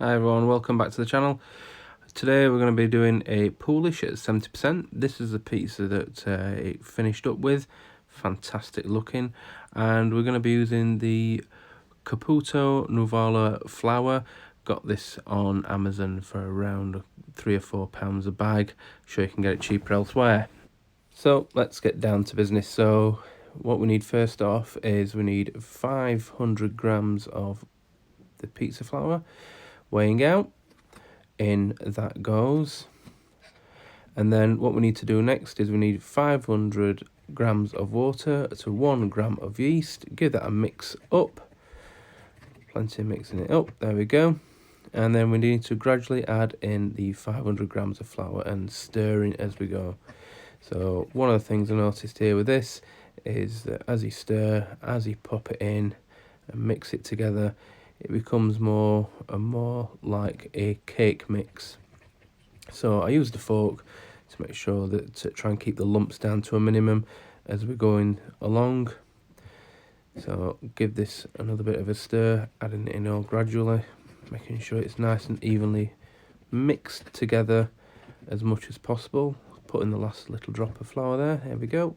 Hi everyone, welcome back to the channel. Today we're going to be doing a Poolish at 70%. This is the pizza that it finished up with. Fantastic looking. And we're going to be using the Caputo Nuvola flour. Got this on Amazon for around £3 or £4 a bag. Sure you can get it cheaper elsewhere. So let's get down to business. So what we need first off is we need 500 grams of the pizza flour. Weighing out, in that goes. And then what we need to do next is we need 500 grams of water to 1 gram of yeast. Give that a mix up. Plenty of mixing it up, there we go. And then we need to gradually add in the 500 grams of flour and stirring as we go. So one of the things I noticed here with this is that as you stir, as you pop it in and mix it together, it becomes more and more like a cake mix. So I used a fork to make sure that to try and keep the lumps down to a minimum as we're going along. So give this another bit of a stir, adding it in all gradually, making sure it's nice and evenly mixed together as much as possible. Put in the last little drop of flour there we go.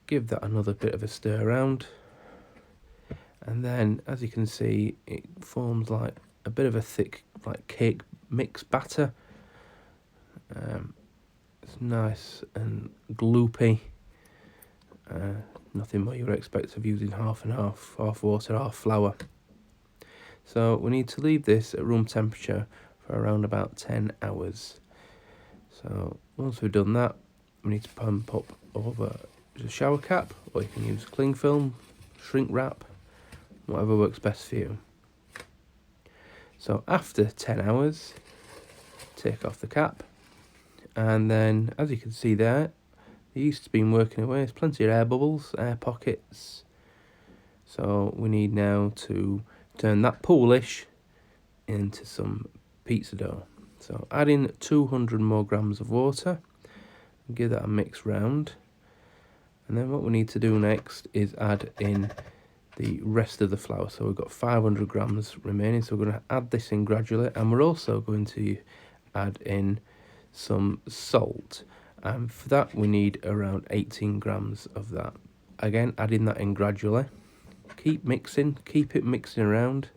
Give that another bit of a stir around. And then, as you can see, it forms like a bit of a thick, like cake mix batter. It's nice and gloopy. Nothing more you would expect of using half and half water, half flour. So we need to leave this at room temperature for around about 10 hours. So once we've done that, we need to pump up over a shower cap, or you can use cling film, shrink wrap, whatever works best for you. So after 10 hours, take off the cap, and then as you can see there, the yeast's been working away. There's plenty of air bubbles, air pockets. So we need now to turn that Poolish into some pizza dough. So add in 200 more grams of water and give that a mix round. And then what we need to do next is add in the rest of the flour. So we've got 500 grams remaining, so we're going to add this in gradually, and we're also going to add in some salt, and for that we need around 18 grams of that. Again, adding that in gradually, keep mixing, keep it mixing around,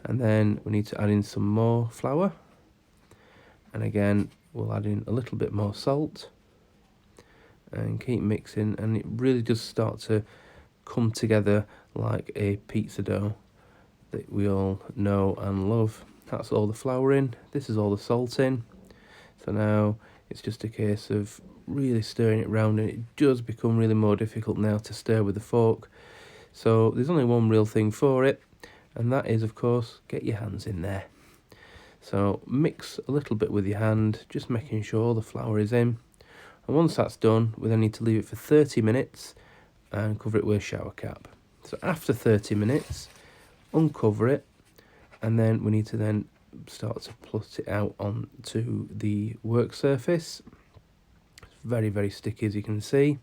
and then we need to add in some more flour, and again we'll add in a little bit more salt and keep mixing, and it really does start to come together like a pizza dough that we all know and love. That's all the flour in, this is all the salt in. So now it's just a case of really stirring it around, and it does become really more difficult now to stir with the fork. So there's only one real thing for it, and that is, of course, get your hands in there. So mix a little bit with your hand, just making sure the flour is in. And once that's done, we then need to leave it for 30 minutes and cover it with a shower cap. So after 30 minutes, uncover it, and then we need to then start to put it out onto the work surface. It's very, very sticky, as you can see.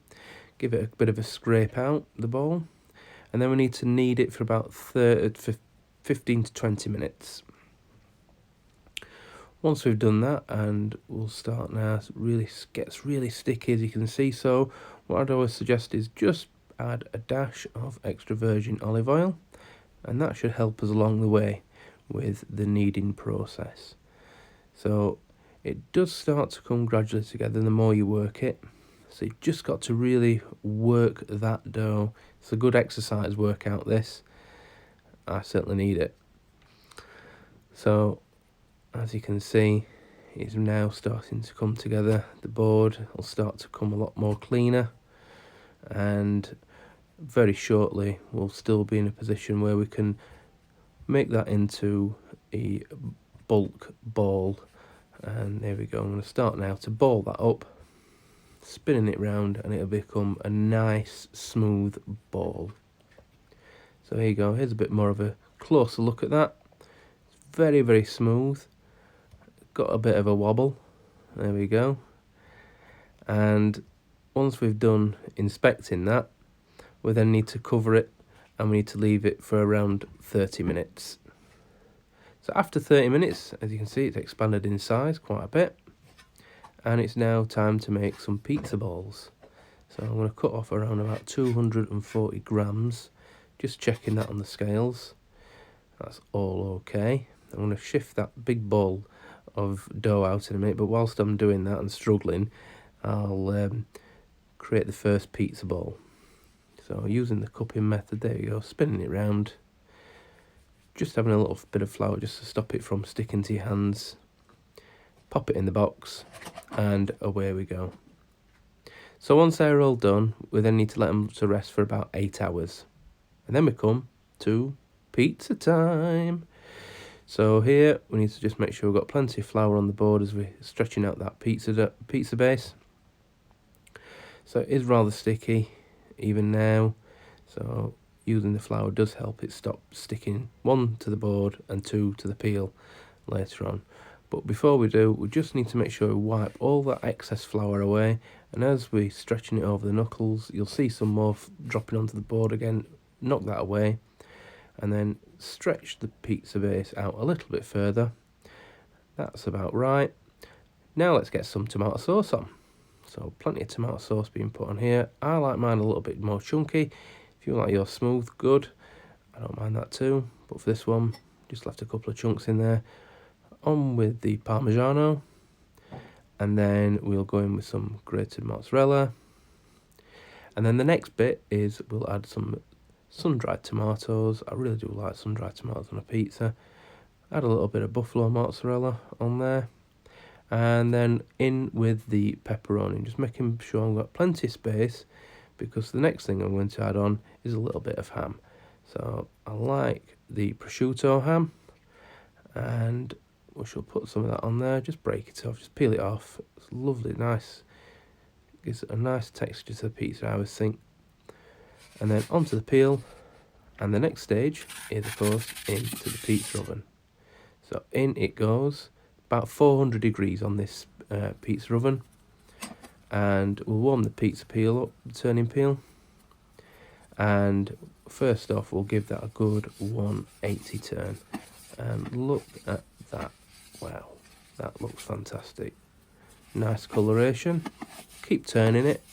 Give it a bit of a scrape out the bowl, and then we need to knead it for about 15 to 20 minutes. Once we've done that, and we'll start now, it really gets really sticky, as you can see. So what I'd always suggest is just add a dash of extra virgin olive oil, and that should help us along the way with the kneading process. So it does start to come gradually together the more you work it. So you've just got to really work that dough. It's a good exercise workout, this. I certainly need it. So as you can see, it's now starting to come together. The board will start to come a lot more cleaner, and very shortly we'll still be in a position where we can make that into a bulk ball. And there we go. I'm going to start now to ball that up, spinning it round, and it'll become a nice smooth ball. So here you go. Here's a bit more of a closer look at that. It's very, very smooth. Got a bit of a wobble. There we go. And once we've done inspecting that, we then need to cover it, and we need to leave it for around 30 minutes. So after 30 minutes, as you can see, it's expanded in size quite a bit. And it's now time to make some pizza balls. So I'm going to cut off around about 240 grams, just checking that on the scales. That's all okay. I'm going to shift that big ball of dough out in a minute, but whilst I'm doing that and struggling, I'll create the first pizza ball. So using the cupping method, there you go, spinning it round, just having a little bit of flour just to stop it from sticking to your hands. Pop it in the box, and away we go. So once they're all done, we then need to let them to rest for about 8 hours. And then we come to pizza time. So here we need to just make sure we've got plenty of flour on the board as we're stretching out that pizza base. So it is rather sticky even now, so using the flour does help it stop sticking, 1 to the board and 2 to the peel later on. But before we do, we just need to make sure we wipe all that excess flour away, and as we're stretching it over the knuckles, you'll see some more dropping onto the board again. Knock that away, and then stretch the pizza base out a little bit further. That's about right. Now let's get some tomato sauce on. So plenty of tomato sauce being put on here. I like mine a little bit more chunky. If you like yours smooth, good. I don't mind that too. But for this one, just left a couple of chunks in there. On with the Parmigiano. And then we'll go in with some grated mozzarella. And then the next bit is we'll add some sun-dried tomatoes. I really do like sun-dried tomatoes on a pizza. Add a little bit of buffalo mozzarella on there. And then in with the pepperoni, just making sure I've got plenty of space, because the next thing I'm going to add on is a little bit of ham. So I like the prosciutto ham, and we shall put some of that on there. Just break it off, just peel it off. It's lovely, nice. Gives it a nice texture to the pizza, I always think. And then onto the peel, and the next stage is of course into the pizza oven. So in it goes, about 400 degrees on this pizza oven, and we'll warm the pizza peel up, the turning peel, and first off we'll give that a good 180 turn, and look at that. Wow, that looks fantastic. Nice coloration. Keep turning it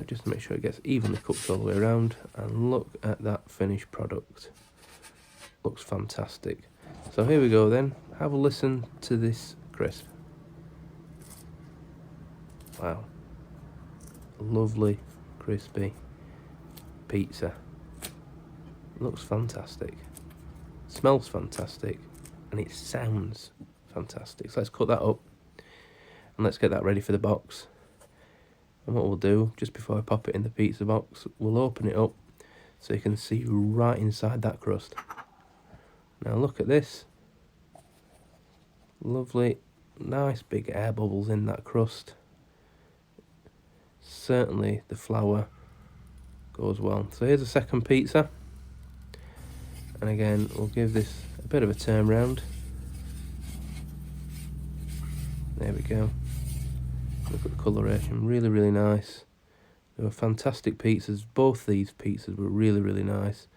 just to make sure it gets evenly cooked all the way around, and look at that finished product. Looks fantastic. So here we go then. Have a listen to this crisp. Wow. Lovely, crispy pizza. Looks fantastic. Smells fantastic. And it sounds fantastic. So let's cut that up. And let's get that ready for the box. And what we'll do, just before I pop it in the pizza box, we'll open it up so you can see right inside that crust. Now look at this. Lovely, nice big air bubbles in that crust. Certainly the flour goes well. So here's a second pizza. And again, we'll give this a bit of a turn round. There we go. Look at the coloration, really, really nice. They were fantastic pizzas. Both these pizzas were really, really nice.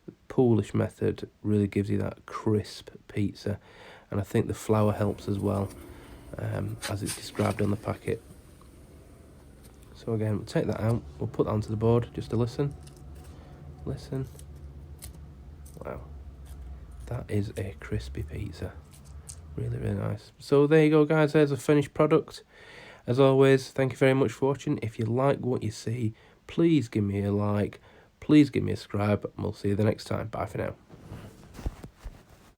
The Poolish method really gives you that crisp pizza, and I think the flour helps as well, as it's described on the packet. So again, we'll take that out, we'll put that onto the board just to listen. Listen. Wow, that is a crispy pizza. Really, really nice. So there you go guys, there's a finished product. As always, thank you very much for watching. If you like what you see, please give me a like, please give me a subscribe, and we'll see you the next time. Bye for now.